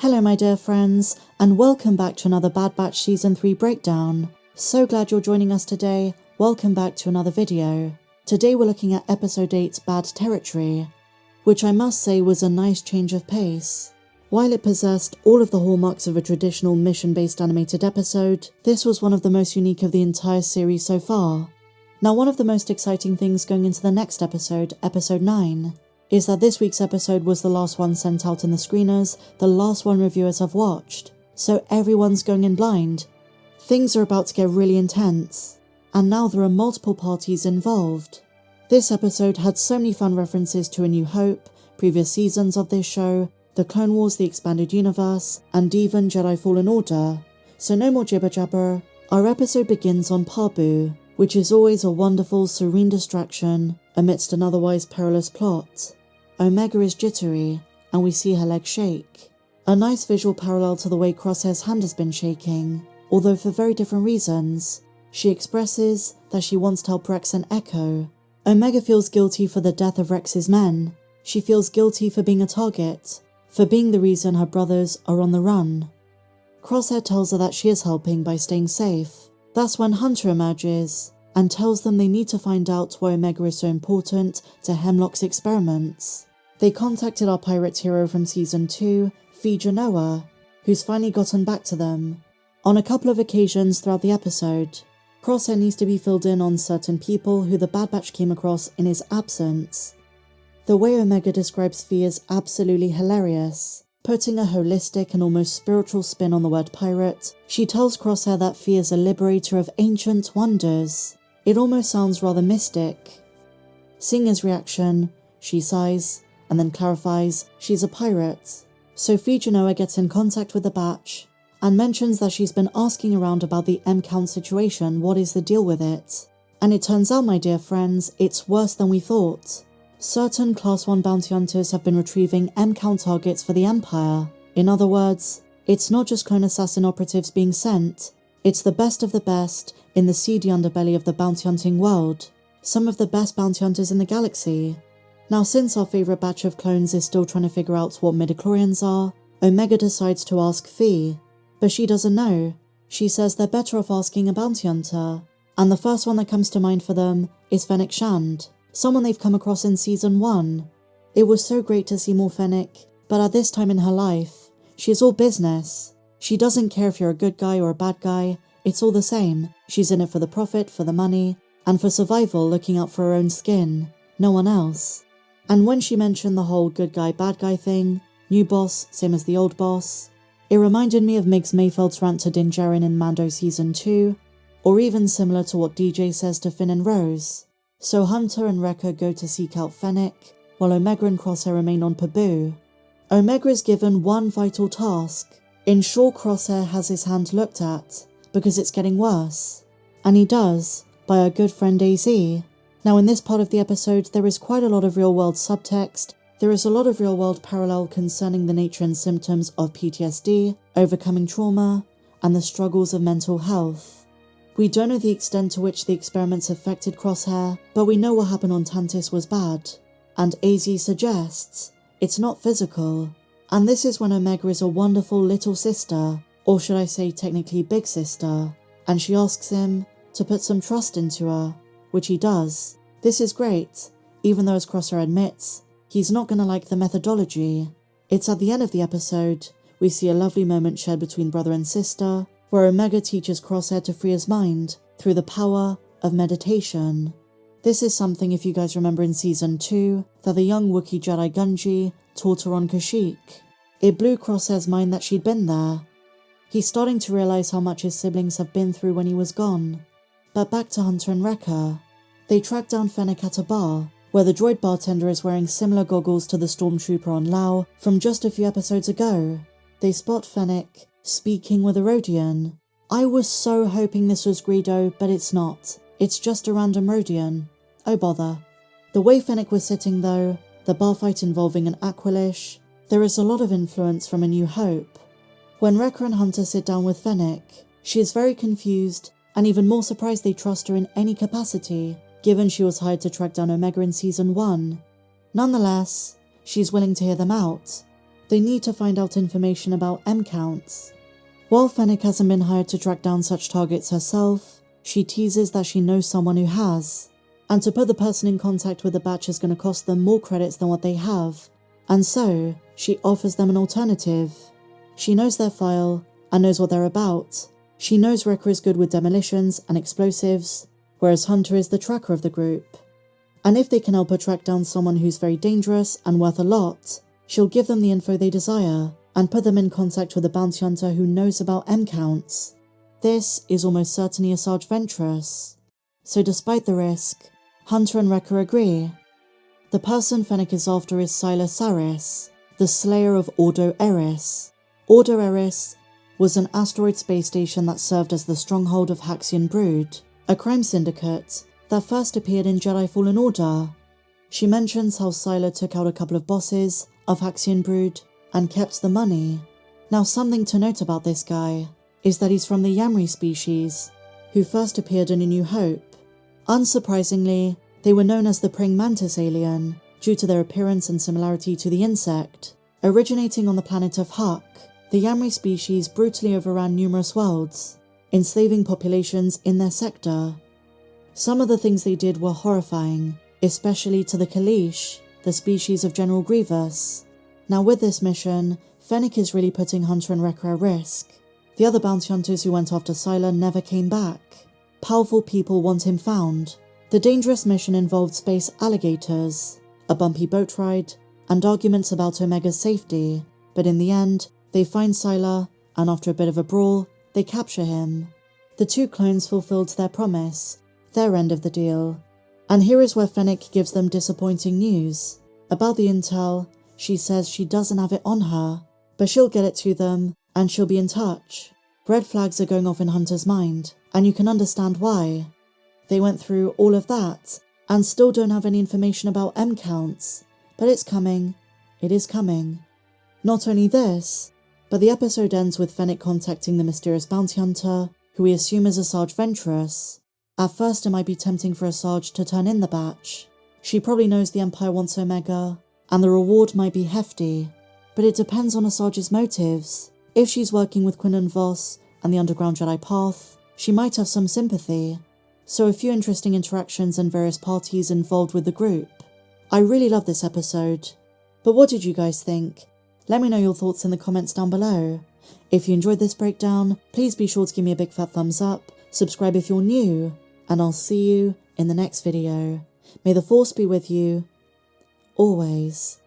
Hello my dear friends, and welcome back to another Bad Batch Season 3 breakdown. So glad you're joining us today. Welcome back to another video. Today we're looking at Episode 8's Bad Territory, which I must say was a nice change of pace. While it possessed all of the hallmarks of a traditional mission-based animated episode, this was one of the most unique of the entire series so far. Now, one of the most exciting things going into the next episode, Episode 9, is that this week's episode was the last one sent out in the screeners, the last one reviewers have watched, so everyone's going in blind. Things are about to get really intense, and now there are multiple parties involved. This episode had so many fun references to A New Hope, previous seasons of this show, The Clone Wars, The Expanded Universe, and even Jedi Fallen Order. So no more jibber jabber. Our episode begins on Pabu, which is always a wonderful, serene distraction amidst an otherwise perilous plot. Omega is jittery, and we see her legs shake. A nice visual parallel to the way Crosshair's hand has been shaking, although for very different reasons. She expresses that she wants to help Rex and Echo. Omega feels guilty for the death of Rex's men. She feels guilty for being a target, for being the reason her brothers are on the run. Crosshair tells her that she is helping by staying safe. That's when Hunter emerges and tells them they need to find out why Omega is so important to Hemlock's experiments. They contacted our pirate hero from Season 2, Genoa, who's finally gotten back to them. On a couple of occasions throughout the episode, Crosshair needs to be filled in on certain people who the Bad Batch came across in his absence. The way Omega describes Fee is absolutely hilarious. Putting a holistic and almost spiritual spin on the word pirate, she tells Crosshair that Fee is a liberator of ancient wonders. It almost sounds rather mystic. Seeing his reaction, she sighs, and then clarifies she's a pirate. So Genoa gets in contact with the Batch, and mentions that she's been asking around about the M-Count situation, what is the deal with it? And it turns out, my dear friends, it's worse than we thought. Certain Class 1 bounty hunters have been retrieving M-Count targets for the Empire. In other words, it's not just clone assassin operatives being sent, it's the best of the best in the seedy underbelly of the bounty hunting world. Some of the best bounty hunters in the galaxy. Now, since our favourite batch of clones is still trying to figure out what midichlorians are, Omega decides to ask Fee. But she doesn't know. She says they're better off asking a bounty hunter. And the first one that comes to mind for them is Fennec Shand, someone they've come across in Season 1. It was so great to see more Fennec, but at this time in her life, she is all business. She doesn't care if you're a good guy or a bad guy, it's all the same. She's in it for the profit, for the money, and for survival, looking out for her own skin. No one else. And when she mentioned the whole good guy, bad guy thing, new boss, same as the old boss, it reminded me of Migs Mayfeld's rant to Din Djarin in Mando Season 2, or even similar to what DJ says to Finn and Rose. So Hunter and Wrecker go to seek out Fennec, while Omega and Crosshair remain on Pabu. Omega is given one vital task: ensure Crosshair has his hand looked at, because it's getting worse. And he does, by our good friend AZ. Now, in this part of the episode, there is quite a lot of real-world subtext. There is a lot of real-world parallel concerning the nature and symptoms of PTSD, overcoming trauma, and the struggles of mental health. We don't know the extent to which the experiments affected Crosshair, but we know what happened on Tantis was bad. And AZ suggests it's not physical. And this is when Omega is a wonderful little sister, or should I say technically big sister, and she asks him to put some trust into her, which he does. This is great, even though, as Crosshair admits, he's not going to like the methodology. It's at the end of the episode, we see a lovely moment shared between brother and sister, where Omega teaches Crosshair to free his mind through the power of meditation. This is something, if you guys remember in Season 2, that the young Wookiee Jedi Gunji taught her on Kashyyyk. It blew Crosshair's mind that she'd been there. He's starting to realise how much his siblings have been through when he was gone. But back to Hunter and Wrecker. They track down Fennec at a bar, where the droid bartender is wearing similar goggles to the stormtrooper on Lao from just a few episodes ago. They spot Fennec speaking with a Rodian. I was so hoping this was Greedo, but it's not. It's just a random Rodian. Oh bother. The way Fennec was sitting though, the bar fight involving an Aqualish, there is a lot of influence from A New Hope. When Wrecker and Hunter sit down with Fennec, she is very confused and even more surprised they trust her in any capacity, given she was hired to track down Omega in Season 1. Nonetheless, she's willing to hear them out. They need to find out information about M counts. While Fennec hasn't been hired to track down such targets herself, she teases that she knows someone who has, and to put the person in contact with the batch is going to cost them more credits than what they have, and so she offers them an alternative. She knows their file and knows what they're about. She knows Wrecker is good with demolitions and explosives, whereas Hunter is the tracker of the group. And if they can help her track down someone who's very dangerous and worth a lot, she'll give them the info they desire and put them in contact with a bounty hunter who knows about M counts. This is almost certainly Asajj Ventress. So despite the risk, Hunter and Wrecker agree. The person Fennec is after is Sylar Saris, the slayer of Ordo Eris. Ordo Eris was an asteroid space station that served as the stronghold of Haxian Brood, a crime syndicate that first appeared in Jedi Fallen Order. She mentions how Sylar took out a couple of bosses of Haxian Brood and kept the money. Now, something to note about this guy is that he's from the Yamri species, who first appeared in A New Hope. Unsurprisingly, they were known as the praying mantis alien due to their appearance and similarity to the insect. Originating on the planet of Huck, the Yamri species brutally overran numerous worlds, enslaving populations in their sector. Some of the things they did were horrifying, especially to the Kalish, the species of General Grievous. Now with this mission, Fennec is really putting Hunter and Wrecker at risk. The other bounty hunters who went after Sylar never came back. Powerful people want him found. The dangerous mission involved space alligators, a bumpy boat ride, and arguments about Omega's safety, but in the end, they find Sylar, and after a bit of a brawl, they capture him. The two clones fulfilled their promise, their end of the deal. And here is where Fennec gives them disappointing news. About the intel, she says she doesn't have it on her, but she'll get it to them, and she'll be in touch. Red flags are going off in Hunter's mind, and you can understand why. They went through all of that, and still don't have any information about M counts, but it's coming. It is coming. Not only this, but the episode ends with Fennec contacting the mysterious bounty hunter, who we assume is Asajj Ventress. At first it might be tempting for Asajj to turn in the batch. She probably knows the Empire wants Omega, and the reward might be hefty, but it depends on Asajj's motives. If she's working with Quinlan Vos and the Underground Jedi Path, she might have some sympathy. So a few interesting interactions and various parties involved with the group. I really love this episode. But what did you guys think? Let me know your thoughts in the comments down below. If you enjoyed this breakdown, please be sure to give me a big fat thumbs up, subscribe if you're new, and I'll see you in the next video. May the Force be with you, always.